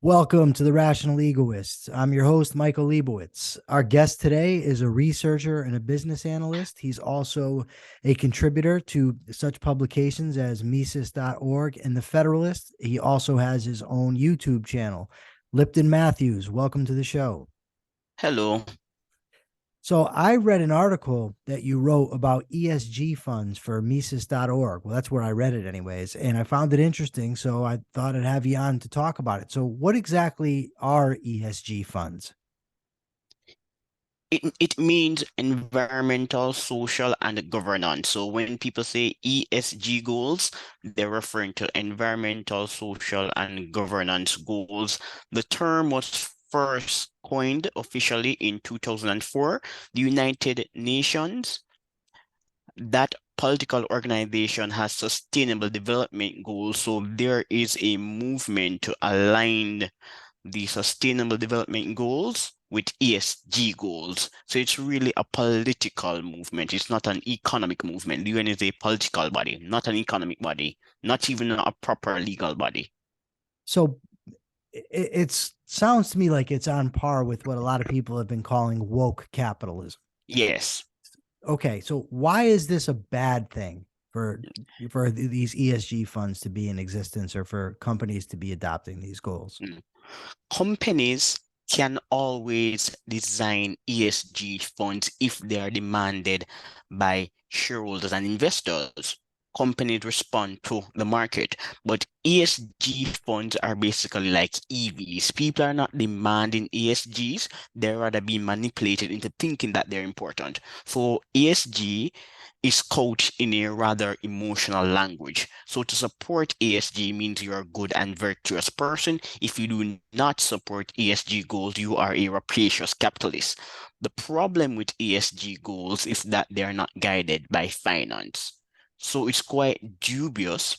Welcome to the Rational Egoist. I'm your host, Michael Liebowitz. Our guest today is a researcher and a business analyst. He's also a contributor to such publications as Mises.org and The Federalist. He also has his own YouTube channel. Lipton Matthews, welcome to the show. Hello. So I read an article that you wrote about ESG funds for Mises.org. Well, that's where I read it anyways. And I found it interesting. So I thought I'd have you on to talk about it. So what exactly are ESG funds? It means environmental, social, and governance. So when people say ESG goals, they're referring to environmental, social, and governance goals. The term was first coined officially in 2004. The United Nations, that political organization, has sustainable development goals. So there is a movement to align the sustainable development goals with ESG goals. So it's really a political movement. It's not an economic movement. The UN is a political body, not an economic body, not even a proper legal body. So it sounds to me like it's on par with what a lot of people have been calling woke capitalism. Yes. Okay, so why is this a bad thing for these ESG funds to be in existence or for companies to be adopting these goals? Companies can always design ESG funds if they are demanded by shareholders and investors. Companies respond to the market, but ESG funds are basically like EVs. People are not demanding ESGs, they're rather being manipulated into thinking that they're important. So ESG is couched in a rather emotional language. So to support ESG means you're a good and virtuous person. If you do not support ESG goals, you are a rapacious capitalist. The problem with ESG goals is that they are not guided by finance. So it's quite dubious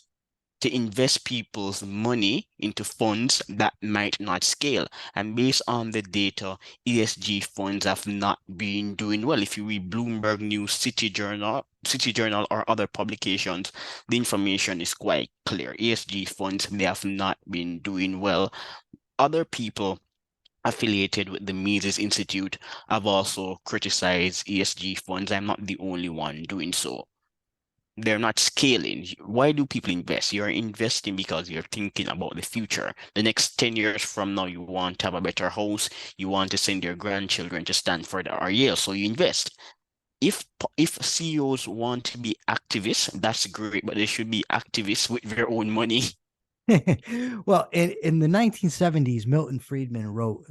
to invest people's money into funds that might not scale. And based on the data, ESG funds have not been doing well. If you read Bloomberg News, City Journal, or other publications, the information is quite clear. ESG funds, they have not been doing well. Other people affiliated with the Mises Institute have also criticized ESG funds. I'm not the only one doing so. They're not scaling. Why do people invest? You're investing because you're thinking about the future. The next 10 years from now, you want to have a better house. You want to send your grandchildren to Stanford or Yale, so you invest. If CEOs want to be activists, that's great, but they should be activists with their own money. Well, in the 1970s, Milton Friedman wrote,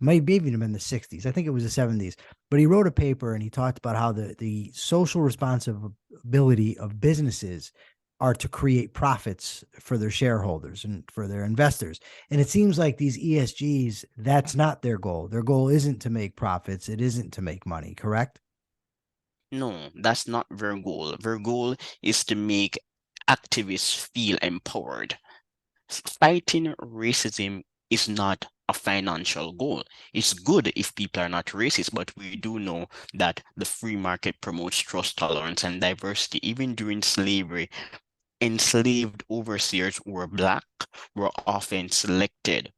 maybe even in the 60s, I think it was the 70s, but he wrote a paper and he talked about how the social responsibility of businesses are to create profits for their shareholders and for their investors. And it seems like these ESGs, that's not their goal. Their goal isn't to make profits. It isn't to make money, correct? No, that's not their goal. Their goal is to make activists feel empowered. Fighting racism is not a financial goal. It's good if people are not racist, but we do know that the free market promotes trust, tolerance, and diversity. Even during slavery, enslaved overseers who were Black were often selected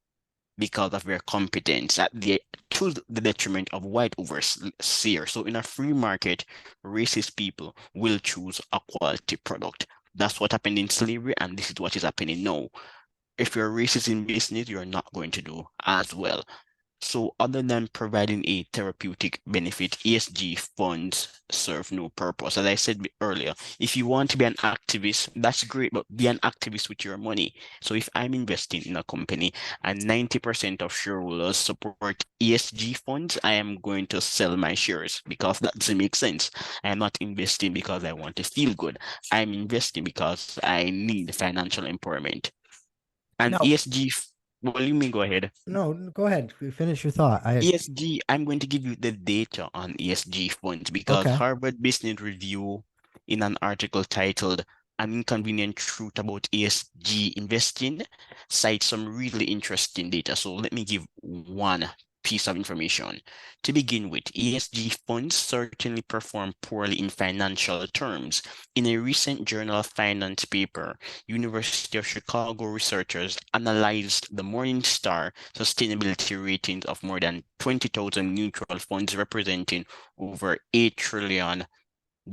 because of their competence to the detriment of white overseers. So in a free market, racist people will choose a quality product. That's what happened in slavery, and this is what is happening now. If you're racist in business, you're not going to do as well. So other than providing a therapeutic benefit, ESG funds serve no purpose. As I said earlier, if you want to be an activist, that's great, but be an activist with your money. So if I'm investing in a company and 90% of shareholders support ESG funds, I am going to sell my shares because that doesn't make sense. I'm not investing because I want to feel good. I'm investing because I need financial empowerment. And No, ESG, well, you may go ahead. no, go ahead. Finish your thought. ESG, I'm going to give you the data on ESG funds because Okay. Harvard Business Review, in an article titled An Inconvenient Truth About ESG Investing, cites some really interesting data. So let me give one piece of information. To begin with, ESG funds certainly perform poorly in financial terms. In a recent Journal of Finance paper, University of Chicago researchers analyzed the Morningstar sustainability ratings of more than 20,000 mutual funds representing over $8 trillion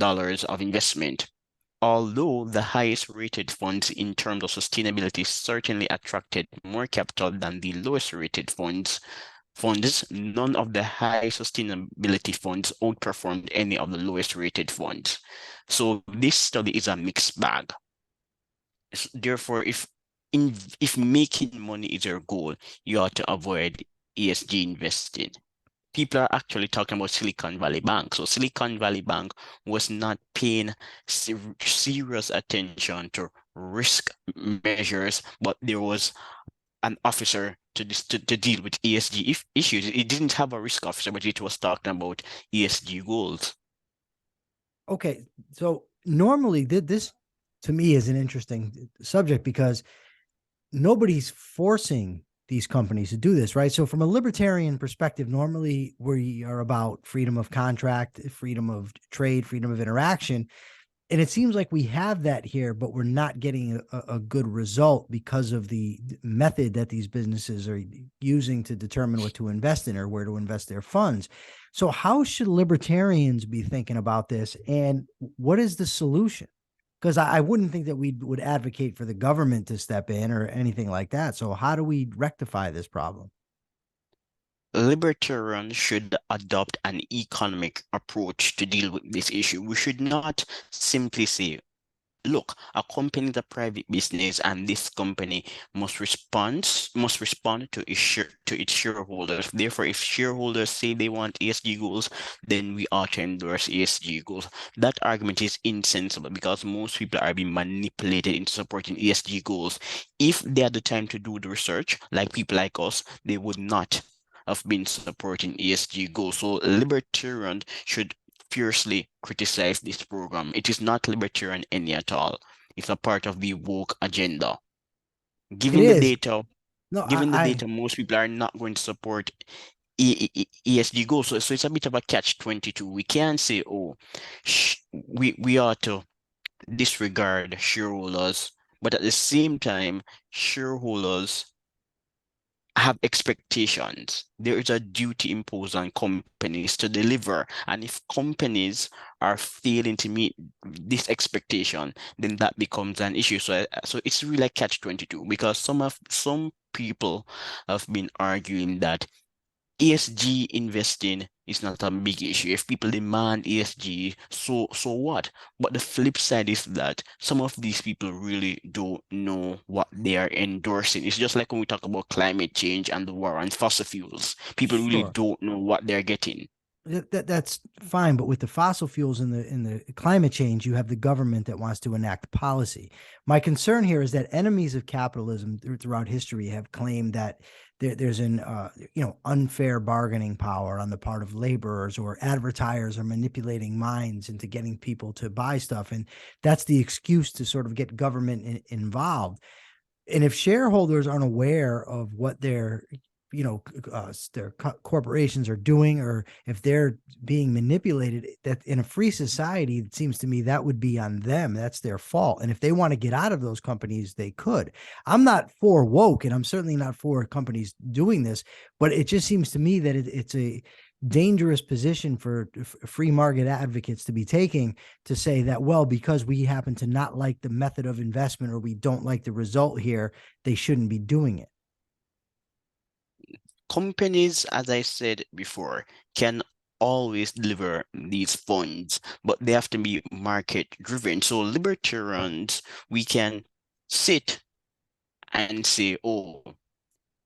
of investment. Although the highest rated funds in terms of sustainability certainly attracted more capital than the lowest rated funds, none of the high sustainability funds outperformed any of the lowest rated funds. So this study is a mixed bag. Therefore, if making money is your goal, you ought to avoid ESG investing. People are actually talking about Silicon Valley Bank. So Silicon Valley Bank was not paying serious attention to risk measures, but there was an officer to deal with ESG issues. It didn't have a risk officer, but it was talking about ESG goals. Okay, so normally this to me is an interesting subject because nobody's forcing these companies to do this, right? So from a libertarian perspective, normally we are about freedom of contract, freedom of trade, freedom of interaction. And it seems like we have that here, but we're not getting a good result because of the method that these businesses are using to determine what to invest in or where to invest their funds. So how should libertarians be thinking about this? And what is the solution? Because I wouldn't think that we would advocate for the government to step in or anything like that. So how do we rectify this problem? Libertarians should adopt an economic approach to deal with this issue. We should not simply say, look, a company is a private business, and this company must respond to its shareholders. Therefore, if shareholders say they want ESG goals, then we ought to endorse ESG goals. That argument is insensible because most people are being manipulated into supporting ESG goals. If they had the time to do the research, like people like us, they would not have been supporting ESG goals. So libertarians should fiercely criticize this program. It is not libertarian any at all. It's a part of the woke agenda. It Given the is. data, No, given the data, most people are not going to support ESG goals. So it's a bit of a catch-22. We can't say, oh, we ought to disregard shareholders, but at the same time, shareholders have expectations. There is a duty imposed on companies to deliver. And if companies are failing to meet this expectation, then that becomes an issue. So it's really a catch-22 because some people have been arguing that ESG investing is not a big issue. If people demand ESG, so what? But the flip side is that some of these people really don't know what they are endorsing. It's just like when we talk about climate change and the war on fossil fuels. People really sure. don't know what they're getting. That's fine, but with the fossil fuels and the climate change, you have the government that wants to enact policy. My concern here is that enemies of capitalism throughout history have claimed that there's an unfair bargaining power on the part of laborers, or advertisers are manipulating minds into getting people to buy stuff, and that's the excuse to sort of get government involved. And if shareholders aren't aware of what their corporations are doing, or if they're being manipulated, that in a free society, it seems to me that would be on them. That's their fault. And if they want to get out of those companies, they could. I'm not for woke, and I'm certainly not for companies doing this, but it just seems to me that it's a dangerous position for free market advocates to be taking, to say that, well, because we happen to not like the method of investment or we don't like the result here, they shouldn't be doing it. Companies, as I said before, can always deliver these funds, but they have to be market driven. So libertarians, we can sit and say, oh,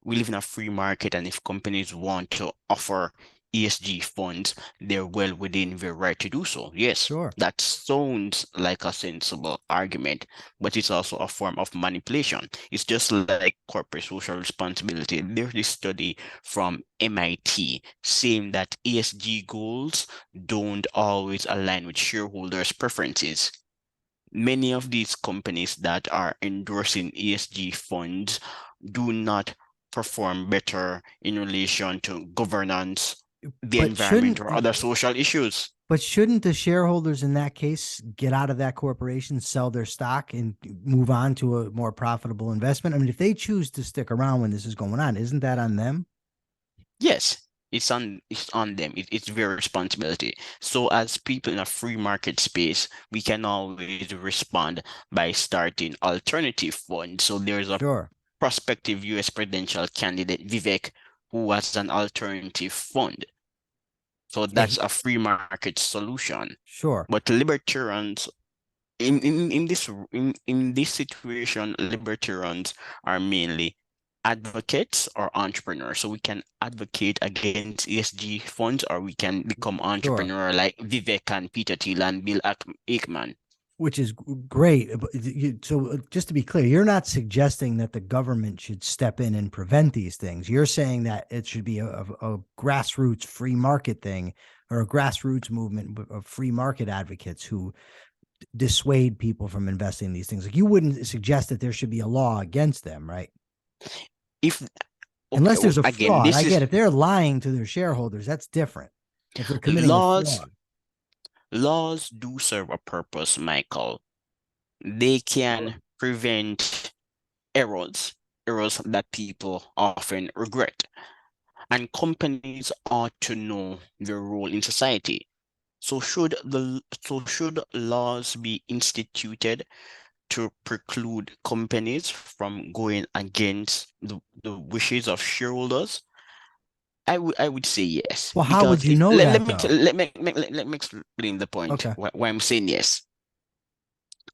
we live in a free market, and if companies want to offer ESG funds, they're well within their right to do so. Yes, Sure. that sounds like a sensible argument, but it's also a form of manipulation. It's just like corporate social responsibility. There's this study from MIT saying that ESG goals don't always align with shareholders' preferences. Many of these companies that are endorsing ESG funds do not perform better in relation to governance, the But environment, shouldn't or other social issues. but shouldn't the shareholders in that case get out of that corporation, sell their stock, and move on to a more profitable investment? I mean, if they choose to stick around when this is going on, isn't that on them? Yes, it's on them. It's their responsibility. So as people in a free market space, we can always respond by starting alternative funds. So there's a Sure. prospective US presidential candidate, Vivek, who has an alternative fund. So Yeah, that's a free market solution. sure. But libertarians in this situation, libertarians are mainly advocates or entrepreneurs. So we can advocate against ESG funds, or we can become Sure. entrepreneur like Vivek and Peter Thiel and Bill Ackman. Which is great. So just to be clear, you're not suggesting that the government should step in and prevent these things. You're saying that it should be a grassroots free market thing, or a grassroots movement of free market advocates who dissuade people from investing in these things. Like, you wouldn't suggest that there should be a law against them, right? If okay, Unless there's a again, fraud. this I get is it. If they're lying to their shareholders, that's different. If they're committing a laws. fraud. Laws do serve a purpose, Michael. They Sure. can prevent errors that people often regret. And companies ought to know their role in society. So should laws be instituted to preclude companies from going against the wishes of shareholders? I would say yes, Well, how would because you if know let, let that me though? let me explain the point Okay. why I'm saying yes.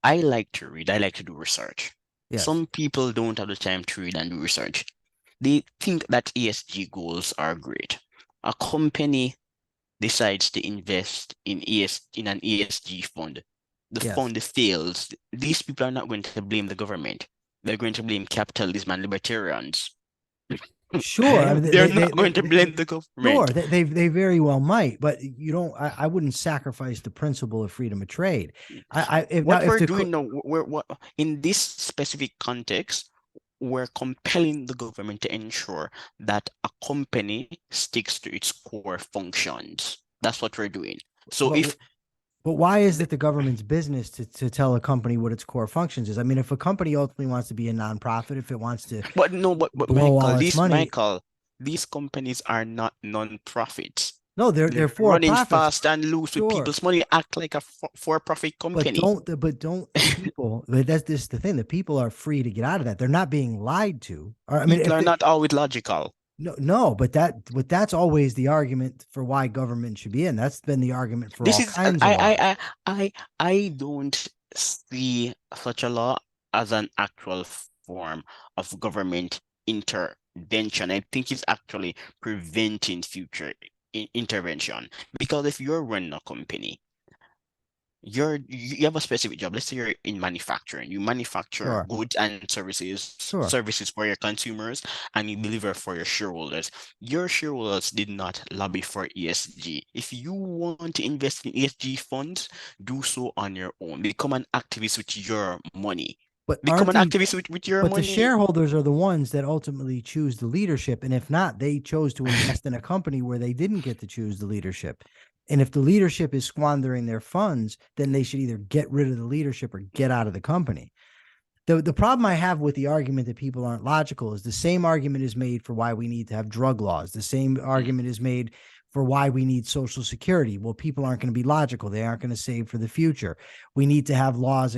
I like to read, I like to do research. Yes. Some people don't have the time to read and do research. They think that ESG goals are great. A company decides to invest in an ESG fund. The Yes. fund fails. These people are not going to blame the government. They're going to blame capitalism and libertarians. Sure. I mean, They're not going to blame the sure, government. they very well might, but you don't. I wouldn't sacrifice the principle of freedom of trade. If now What if we're the doing now, we're what in this specific context, we're compelling the government to ensure that a company sticks to its core functions. That's what we're doing. So but if but why is the, it the government's business to tell a company what its core functions is? I mean, if a company ultimately wants to be a nonprofit, if it wants to but no, but blow all Michael, its money, these companies are not non-profits. no, they're They're for running profits. fast and loose with Sure. people's money, act like a for-profit But company. don't the people, but that's this the thing, the people are free to get out of that. They're not being lied to. Or I mean, People are not always logical. no, but that's always the argument for why government should be in. That's been the argument for This all is kinds of laws. I don't see such a law as an actual form of government intervention. I think it's actually preventing future intervention. Because if you're running a company, you have a specific job. Let's say you're in manufacturing. You manufacture Sure, goods and sure. services for your consumers, and you deliver for your shareholders. Your shareholders did not lobby for ESG. If you want to invest in ESG funds, do so on your own. Become an activist with your money. But Become aren't an the activist with your but the money. shareholders are the ones that ultimately choose the leadership. And if not, they chose to invest in a company where they didn't get to choose the leadership. And if the leadership is squandering their funds, then they should either get rid of the leadership or get out of the company. The problem I have with the argument that people aren't logical is the same argument is made for why we need to have drug laws. The same Mm. argument is made for why we need Social Security. Well, people aren't going to be logical. They aren't going to save for the future. We need to have laws,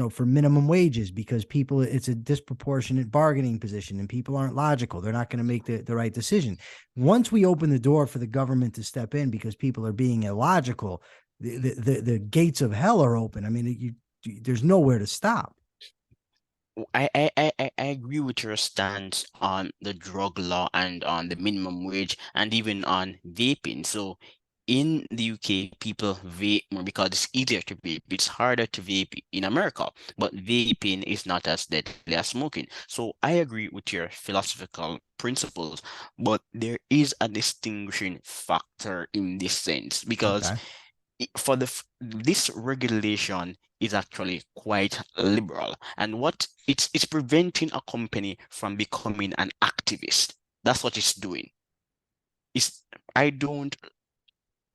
for minimum wages because people, it's a disproportionate bargaining position and people aren't logical. They're not going to make the right decision. Once we open the door for the government to step in because people are being illogical, the gates of hell are open. I mean, there's nowhere to stop. I agree with your stance on the drug law and on the minimum wage and even on vaping. So in the UK, people vape more because it's easier to vape. It's harder to vape in America, but vaping is not as deadly as smoking. So I agree with your philosophical principles, but there is a distinguishing factor in this sense because Okay. for this regulation is actually quite liberal, and what it's preventing a company from becoming an activist. That's what it's doing. It's I don't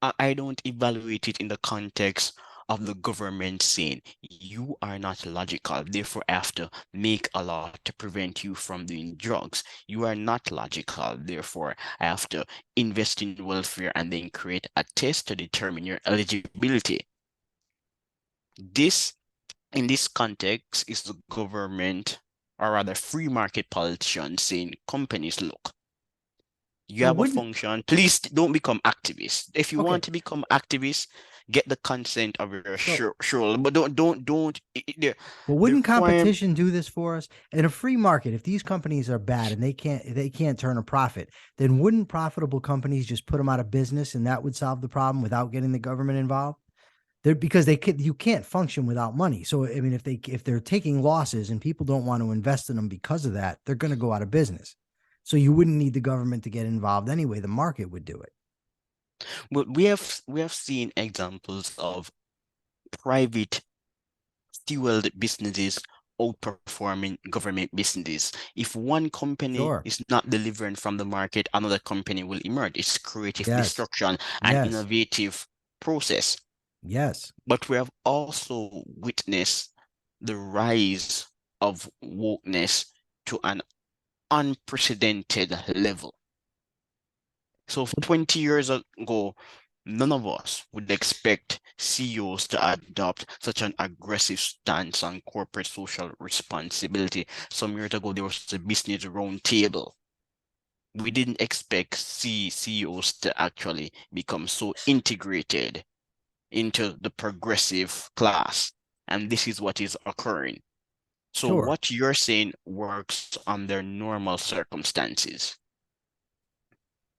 I don't evaluate it in the context of the government saying you are not logical, therefore I have to make a law to prevent you from doing drugs. You are not logical, therefore I have to invest in welfare and then create a test to determine your eligibility. This, in this context, is the government, or rather free market politicians saying companies, look, you But have a wouldn't function. Please don't become activists. If you want okay. to become activists, get the consent of your So sure, but don't but the wouldn't requirement. competition do this for us? In a free market, if these companies are bad and they can't turn a profit, then wouldn't profitable companies just put them out of business and that would solve the problem without getting the government involved? They're because you can't function without money. So I mean, if they're taking losses and people don't want to invest in them because of that, they're going to go out of business. So you wouldn't need the government to get involved anyway. The market would do it. But we have seen examples of private fueled businesses outperforming government businesses. If one company Sure. is not delivering from the market, another company will emerge. It's creative Yes. destruction and Yes. innovative process. Yes. But we have also witnessed the rise of wokeness to an unprecedented level. So 20 years ago, none of us would expect CEOs to adopt such an aggressive stance on corporate social responsibility. Some years ago, there was a business roundtable. We didn't expect CEOs to actually become so integrated into the progressive class. And this is what is occurring. So Sure. what you're saying works under normal circumstances.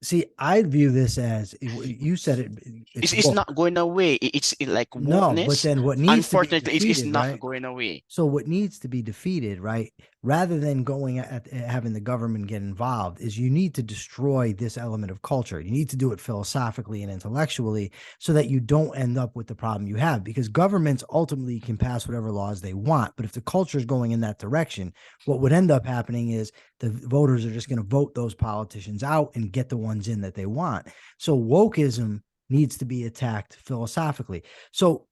See, I view this as you said it. It's It's woke. not going away. It's like No, but wokeness. then what needs to be Unfortunately, it's defeated, not right? going away. So what needs to be defeated, right? Rather than going at having the government get involved, is you need to destroy this element of culture. You need to do it philosophically and intellectually so that you don't end up with the problem you have. Because governments ultimately can pass whatever laws they want, but if the culture is going in that direction, what would end up happening is the voters are just going to vote those politicians out and get the ones in that they want. So wokeism needs to be attacked philosophically. So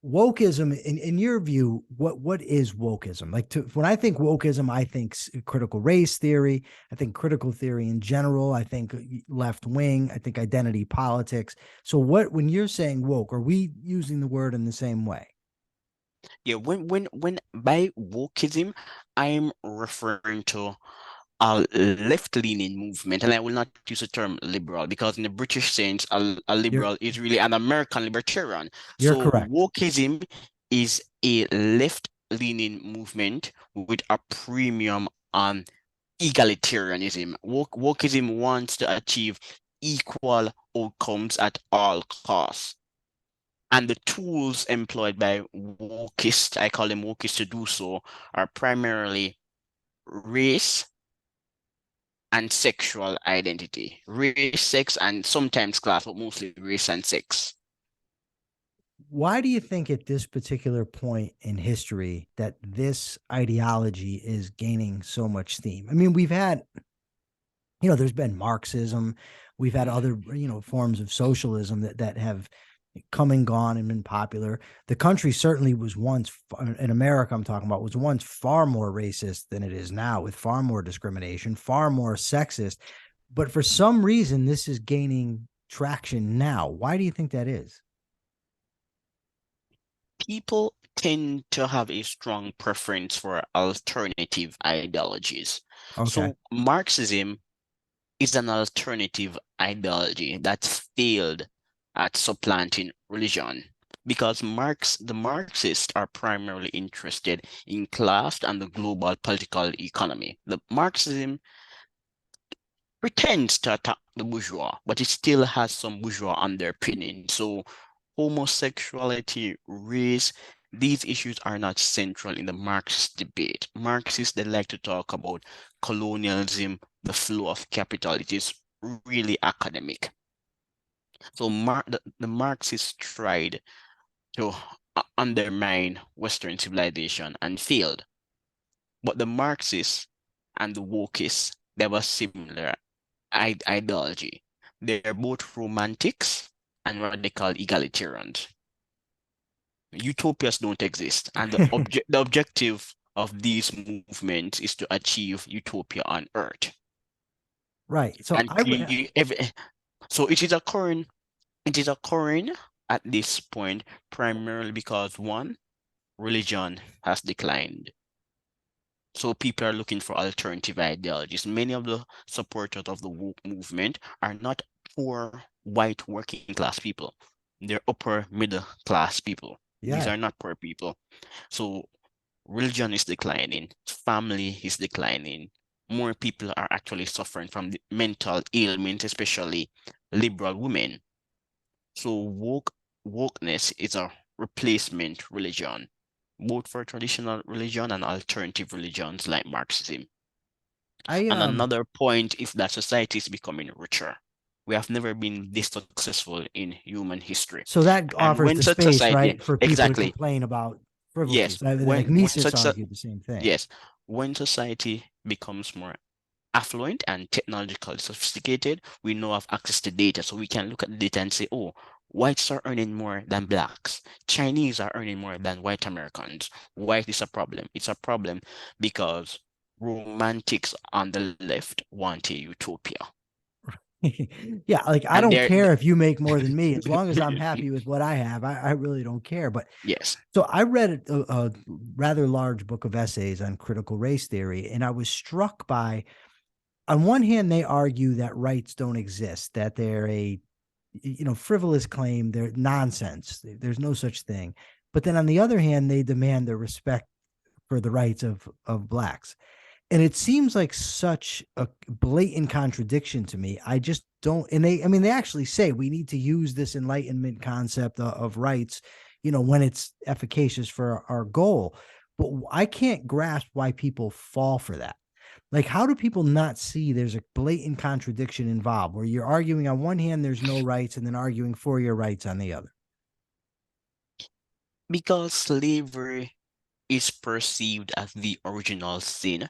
wokeism in your view, what is wokeism? Like when I think wokeism, I think critical race theory, I think critical theory in general, I think left wing, I think identity politics. So when you're saying woke, are we using the word in the same way? Yeah, when by wokeism, I'm referring to a left-leaning movement, and I will not use the term liberal because in the British sense, a You're liberal is really an American libertarian. you're So correct. wokeism is a left-leaning movement with a premium on egalitarianism. Wokeism wants to achieve equal outcomes at all costs. And the tools employed by wokeists, I call them wokeists to do so, are primarily race and sexual identity. Race, sex, and sometimes class, but mostly race and sex. Why do you think at this particular point in history that this ideology is gaining so much steam? I mean, we've had there's been Marxism, we've had Mhm. other, forms of socialism that have come and gone and been popular. The country certainly was once, in America, I'm talking about, was once far more racist than it is now, with far more discrimination, far more sexist. But for some reason, this is gaining traction now. Why do you think that is? People tend to have a strong preference for alternative ideologies. Okay. So Marxism is an alternative ideology that failed at supplanting religion because the Marxists are primarily interested in class and the global political economy. The Marxism pretends to attack the bourgeois, but it still has some bourgeois underpinning. So homosexuality, race, these issues are not central in the Marxist debate. Marxists, they like to talk about colonialism, the flow of capital. It is really academic. So the Marxists tried to undermine Western civilization and failed. But the Marxists and the wokeists, they have a similar ideology. They're both romantics and what they call egalitarians. Utopias don't exist, and the objective of these movements is to achieve utopia on Earth. Right. So And so it is occurring at this point primarily because one, religion has declined. So people are looking for alternative ideologies. Many of the supporters of the woke movement are not poor white working class people. They're upper middle class people. These yeah. are not poor people. So religion is declining, family is declining. More people are actually suffering from the mental ailments, especially liberal women. So wokeness is a replacement religion, both for traditional religion and alternative religions like Marxism. I And another point is that society is becoming richer. We have never been this successful in human history. So that And offers when the such space, society, right, for people to exactly, complain about yes, frivolities. Like Mises argued the same thing. yes, when society becomes more affluent and technologically sophisticated, we now have access to data. So we can look at the data and say, oh, whites are earning more than blacks. Chinese are earning more than white Americans. Why is this a problem? It's a problem because romantics on the left want a utopia. Yeah, like I And don't they're, care if you make more than me as long as I'm happy with what I have. I really don't care. But yes, so I read a rather large book of essays on critical race theory, and I was struck by, on one hand, they argue that rights don't exist, that they're a frivolous claim, they're nonsense. There's no such thing. But then on the other hand, they demand the respect for the rights of blacks. And it seems like such a blatant contradiction to me. I just don't. And they actually say we need to use this enlightenment concept of rights, when it's efficacious for our goal. But I can't grasp why people fall for that. Like, how do people not see there's a blatant contradiction involved where you're arguing on one hand there's no rights and then arguing for your rights on the other? because slavery is perceived as the original sin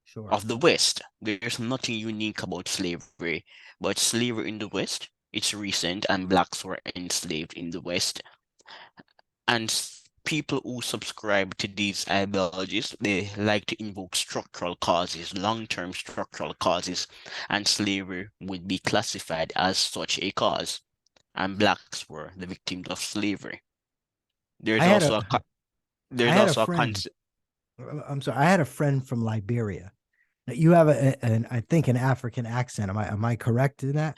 Sure. of the West. There's nothing unique about slavery, but slavery in the West, it's recent, and blacks were enslaved in the West. And people who subscribe to these ideologies, they like to invoke structural causes, long-term structural causes, and slavery would be classified as such a cause. And blacks were the victims of slavery. I There's had a also I there's had a also a friend. concept. I'm sorry. I had a friend from Liberia. Now, you have I think an African accent. Am I correct in that?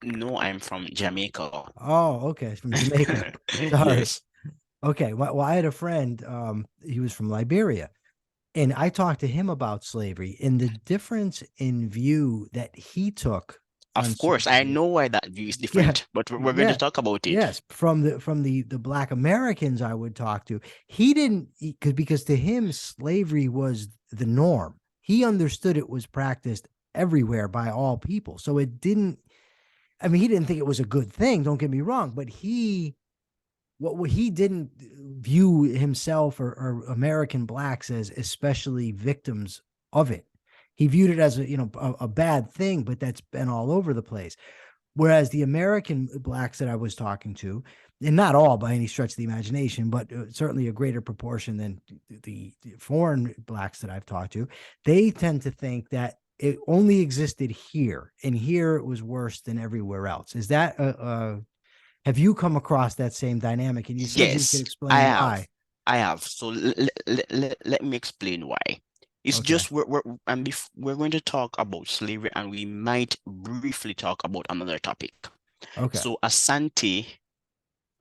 No, I'm from Jamaica. Oh, okay. From Jamaica. Sorry. Yes. Okay. Well, I had a friend. He was from Liberia, and I talked to him about slavery and the difference in view that he took on Of course, I slavery. know why that view is Yeah, different, but we're going to yeah, talk about it. yes. From the Black Americans I would talk to, he didn't, because to him slavery was the norm. He understood it was practiced everywhere by all people, so it didn't. I mean, he didn't think it was a good thing. Don't get me wrong, but what he didn't view himself or American blacks as especially victims of it. He viewed it as a bad thing, but that's been all over the place. Whereas the American blacks that I was talking to, and not all by any stretch of the imagination, but certainly a greater proportion than the foreign blacks that I've talked to, they tend to think that it only existed here, and here it was worse than everywhere else. Is that have you come across that same dynamic? And you said you could Yes, I explain have. why. I have. So let me explain why. It's Okay. just we're going to talk about slavery and we might briefly talk about another topic. Okay. So Asante,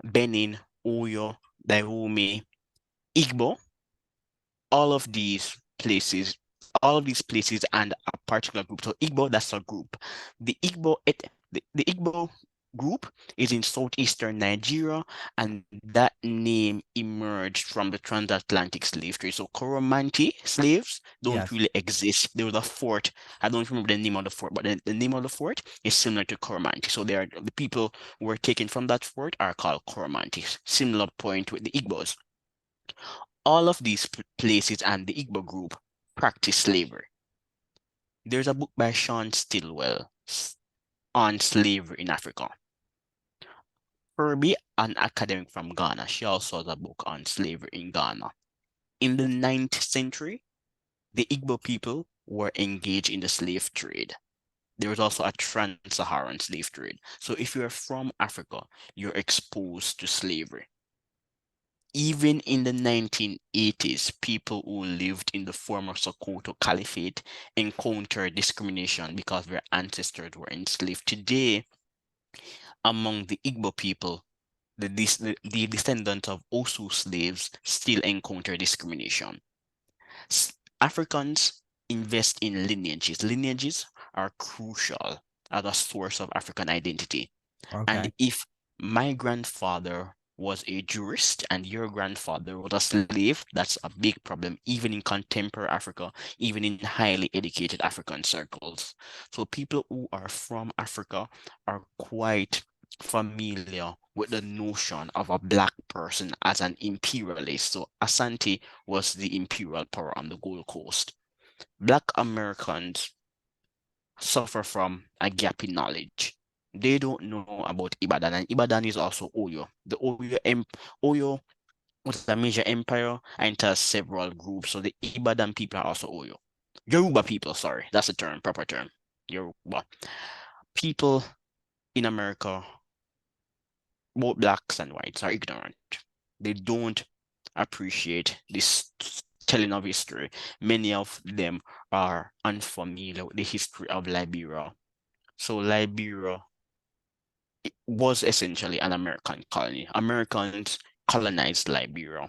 Benin, Oyo, Dahomey, Igbo, all of these places, all of these places and a particular group. So Igbo, that's a group. The Igbo group is in southeastern Nigeria, and that name emerged from the transatlantic slave trade. So Coromantee slaves don't Yes. really exist. There was a fort. I don't remember the name of the fort, but the name of the fort is similar to Coromantee. So they are the people who were taken from that fort are called Coromantees. Similar point with the Igbos. All of these places and the Igbo group practice slavery. There's a book by Sean Stilwell on slavery in Africa. Kirby, an academic from Ghana, she also has a book on slavery in Ghana. In the 9th century, the Igbo people were engaged in the slave trade. There was also a trans-Saharan slave trade. So if you're from Africa, you're exposed to slavery. Even in the 1980s, people who lived in the former Sokoto Caliphate encountered discrimination because their ancestors were enslaved. Today, among the Igbo people, the descendants of Osu slaves still encounter discrimination. Africans invest in lineages. Lineages are crucial as a source of African identity. And Okay. if my grandfather was a jurist and your grandfather was a slave, that's a big problem, even in contemporary Africa, even in highly educated African circles. So people who are from Africa are quite familiar with the notion of a black person as an imperialist. So Asante was the imperial power on the Gold Coast. Black Americans suffer from a gap in knowledge. They don't know about Ibadan, and Ibadan is also Oyo. The Oyo was a major empire and it has several groups. So the Ibadan people are also Oyo. Yoruba people, sorry, that's the term, proper term. Yoruba. People in America, both blacks and whites, are ignorant. They don't appreciate this telling of history. Many of them are unfamiliar with the history of Liberia. So Liberia was essentially an American colony. Americans colonized Liberia.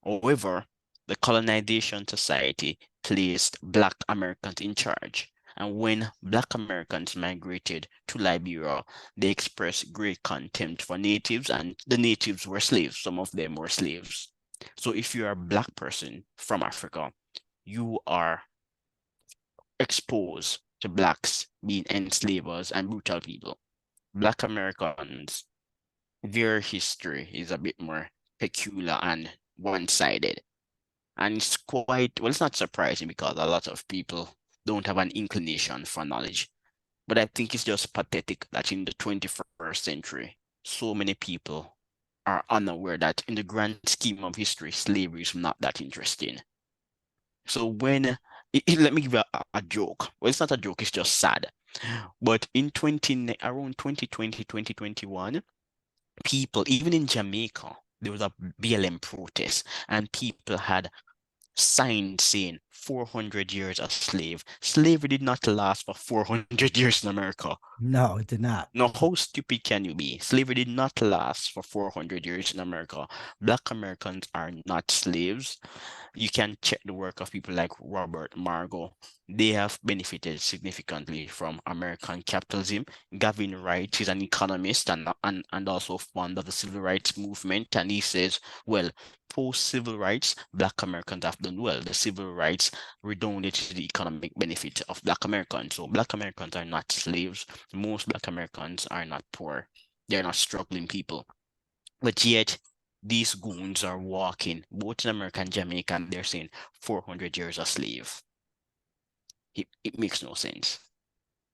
However, the colonization society placed Black Americans in charge. And when Black Americans migrated to Liberia, they expressed great contempt for natives, and the natives were slaves. Some of them were slaves. So if you're a Black person from Africa, you are exposed to Blacks being enslavers and brutal people. Black Americans, their history is a bit more peculiar and one-sided. And it's quite, well, it's not surprising because a lot of people don't have an inclination for knowledge. But I think it's just pathetic that in the 21st century, so many people are unaware that in the grand scheme of history, slavery is not that interesting. So let me give a joke. Well, it's not a joke, it's just sad. But around 2020, 2021, people, even in Jamaica, there was a BLM protest, and people had signs saying 400 years a slave. Slavery did not last for 400 years in America. No, it did not. Now, how stupid can you be? Slavery did not last for 400 years in America. Black Americans are not slaves. You can check the work of people like Robert Margo. They have benefited significantly from American capitalism. Gavin Wright is an economist and also founder of the civil rights movement. And he says, well, post-civil rights, Black Americans have done well. The civil rights redounded to the economic benefit of Black Americans. So Black Americans are not slaves. Most Black Americans are not poor. They're not struggling people. But yet, these goons are walking, both in America and Jamaica, and they're saying 400 years a slave. It makes no sense.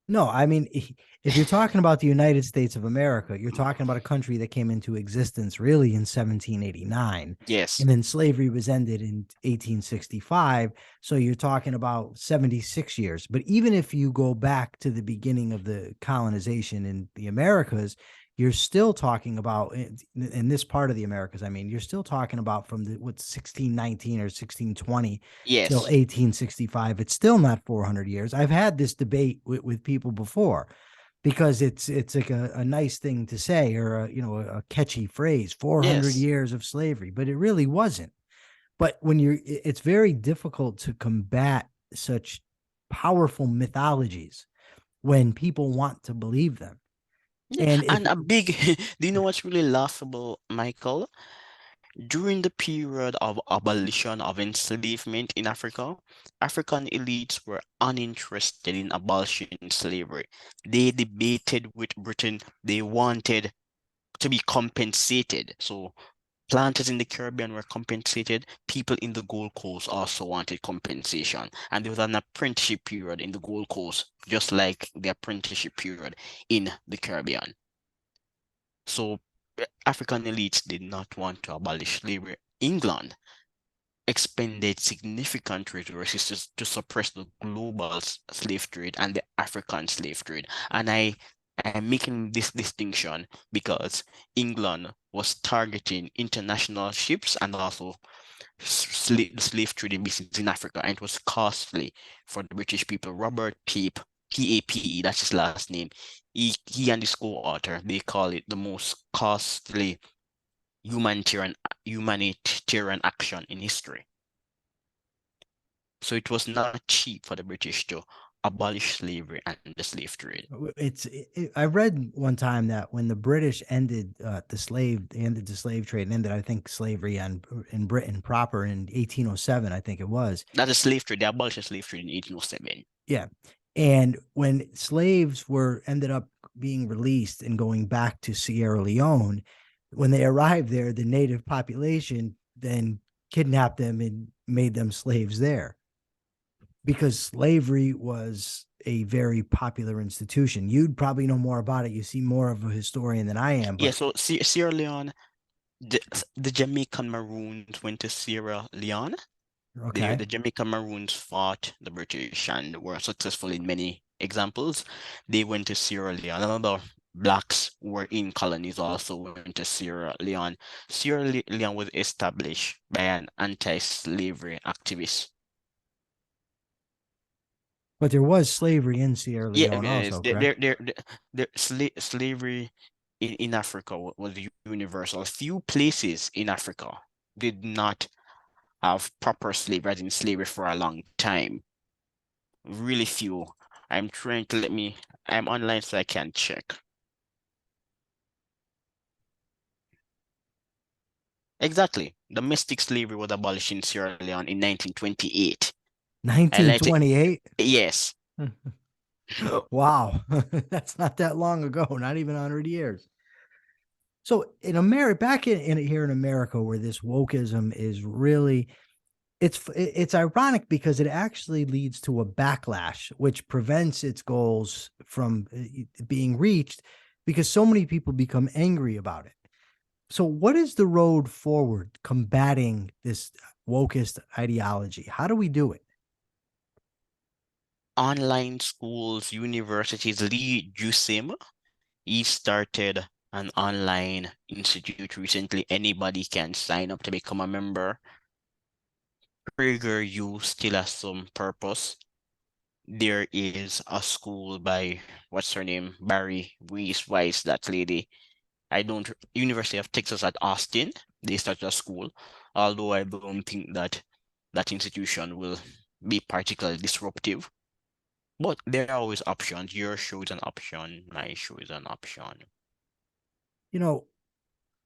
No, I mean, if you're talking about the United States of America, you're talking about a country that came into existence really in 1789. Yes, And then slavery was ended in 1865. So you're talking about 76 years. But even if you go back to the beginning of the colonization in the Americas, you're still talking about in this part of the Americas. I mean, you're still talking about from the 1619 or 1620 till yes, 1865. It's still not 400 years. I've had this debate with people before because it's like a nice thing to say or a catchy phrase, 400 yes, years of slavery, but it really wasn't. But when it's very difficult to combat such powerful mythologies when people want to believe them. Yeah, And if and a big, do you know what's really laughable, Michael? During the period of abolition of enslavement in Africa, African elites were uninterested in abolishing slavery. They debated with Britain. They wanted to be compensated. So planters in the Caribbean were compensated. People in the Gold Coast also wanted compensation. And there was an apprenticeship period in the Gold Coast, just like the apprenticeship period in the Caribbean. So African elites did not want to abolish slavery. England expended significant resources to suppress the global slave trade and the African slave trade. And I am making this distinction because England was targeting international ships and also slave trading business in Africa, and it was costly for the British people. Robert Pape, Pape, that's his last name. He and his co-author, they call it the most costly humanitarian humanitarian action in history. So it was not cheap for the British to abolish slavery and the slave trade. I read one time that when the British ended they ended the slave trade and ended, I think, slavery in Britain proper in 1807, I think it was. That's a slave trade. They abolished the slave trade in 1807. Yeah. And when slaves were ended up being released and going back to Sierra Leone, when they arrived there, the native population then kidnapped them and made them slaves there because slavery was a very popular institution. You'd probably know more about it. You seem more of a historian than I am, Yeah, but so Sierra Leone, the, the Jamaican Maroons went to Sierra Leone. okay. The Jamaican Maroons fought the British and were successful in many examples. They went to Sierra Leone. Another blacks who were in colonies also went to Sierra Leone. Sierra Leone was established by an anti-slavery activist. But there was slavery in Sierra Yeah, Leone yes, also, correct? slavery in Africa was universal. Few places in Africa did not have proper slavery, as in slavery for a long time. Really few. I'm trying to I'm online so I can check. Exactly. Domestic slavery was abolished in Sierra Leone in 1928. Highlighted, 1928. yes. Wow. That's not that long ago, not even 100 years. So in America, back in here in America, where this wokeism is really, it's ironic because it actually leads to a backlash, which prevents its goals from being reached because so many people become angry about it. So, what is the road forward combating this wokeist ideology? How do we do it? Online schools, universities, Lee Jusim, he started an online institute recently. Anybody can sign up to become a member. Trigger you still has some purpose. There is a school by what's her name? Barry Weiss, that lady. I don't University of Texas at Austin. They started a school, although I don't think that that institution will be particularly disruptive. But there are always options. Your show is an option. My show is an option. You know,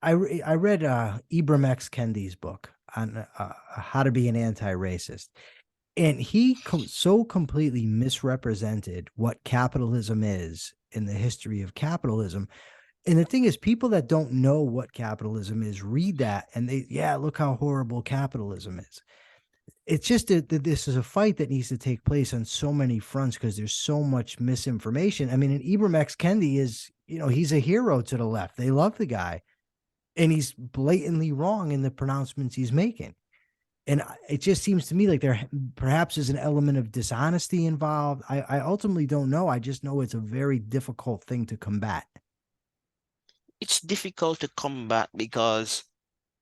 I read Ibram X. Kendi's book on how to be an anti-racist, and so completely misrepresented what capitalism is in the history of capitalism. And the thing is, people that don't know what capitalism is read that and yeah, look how horrible capitalism is. It's just that this is a fight that needs to take place on so many fronts because there's so much misinformation. I mean, and Ibram X. Kendi is, he's a hero to the left. They love the guy, and he's blatantly wrong in the pronouncements he's making. And it just seems to me like there perhaps is an element of dishonesty involved. I ultimately don't know. I just know it's a very difficult thing to combat. It's difficult to combat because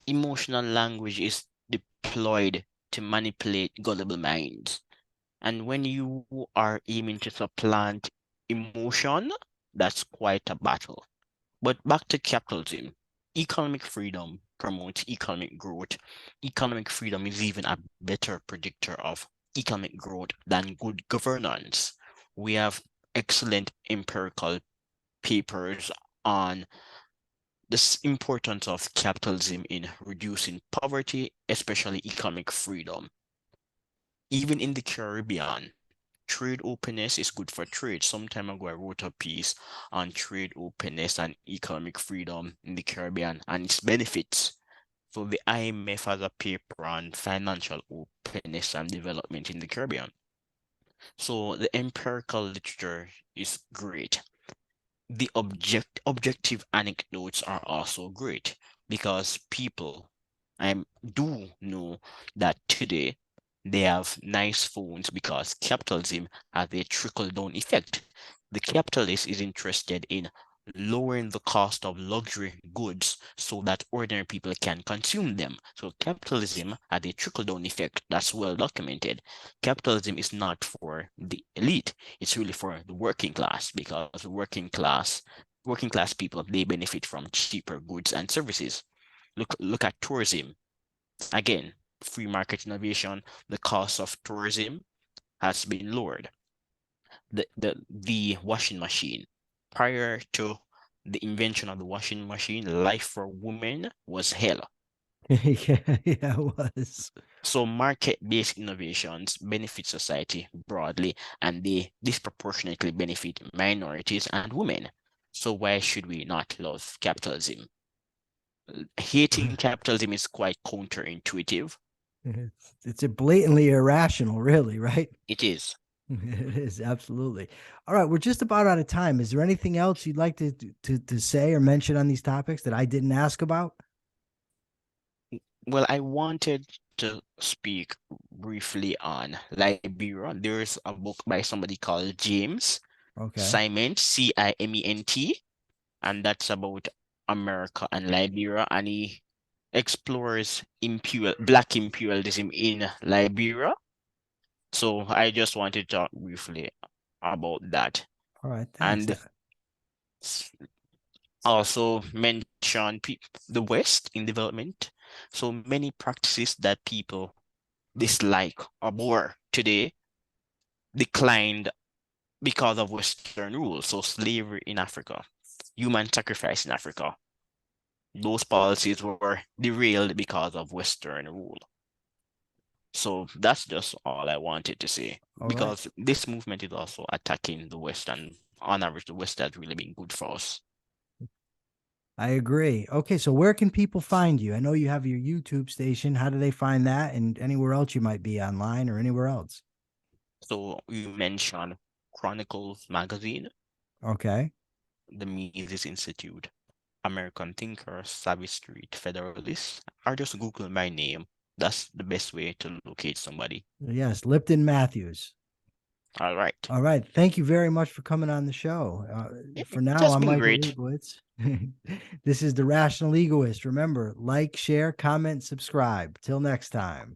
emotional language is deployed to manipulate gullible minds. And when you are aiming to supplant emotion, that's quite a battle. But back to capitalism. Economic freedom promotes economic growth. Economic freedom is even a better predictor of economic growth than good governance. We have excellent empirical papers on the importance of capitalism in reducing poverty, especially economic freedom. Even in the Caribbean, trade openness is good for trade. Some time ago, I wrote a piece on trade openness and economic freedom in the Caribbean and its benefits. So the IMF has a paper on financial openness and development in the Caribbean. So the empirical literature is great. The objective anecdotes are also great because people do know that today they have nice phones because capitalism has a trickle-down effect. The capitalist is interested in lowering the cost of luxury goods so that ordinary people can consume them. So capitalism had a trickle-down effect that's well documented. Capitalism is not for the elite, it's really for the working class because working class people, they benefit from cheaper goods and services. Look at tourism. Again, free market innovation, the cost of tourism has been lowered. The washing machine. Prior to the invention of the washing machine, life for women was hell. Yeah, it was. So market-based innovations benefit society broadly, and they disproportionately benefit minorities and women. So why should we not love capitalism? Hating capitalism is quite counterintuitive. It's a blatantly irrational, really, right? It is. It is absolutely. All right, we're just about out of time. Is there anything else you'd like to say or mention on these topics that I didn't ask about? Well, I wanted to speak briefly on Liberia. There's a book by somebody called James Okay. Ciment, Ciment, and that's about America and Liberia, and he explores black imperialism in Liberia. So I just wanted to talk briefly about that. All right. Thanks. And also mention the West in development. So many practices that people dislike or abhor today declined because of Western rule. So slavery in Africa, human sacrifice in Africa, those policies were derailed because of Western rule. So that's just all I wanted to say, All right. because this movement is also attacking the West, and on average, the West has really been good for us. I agree. Okay, so where can people find you? I know you have your YouTube station. How do they find that? And anywhere else you might be online or anywhere else? So you mentioned Chronicles magazine, Okay. the Mises Institute, American Thinker, Savvy Street, Federalist, or just Google my name. That's the best way to locate somebody. Yes, Lipton Matthews. All right. All right. Thank you very much for coming on the show. For now, That's I'm been Michael great. Liebowitz. This is the Rational Egoist. Remember, like, share, comment, subscribe. Till next time.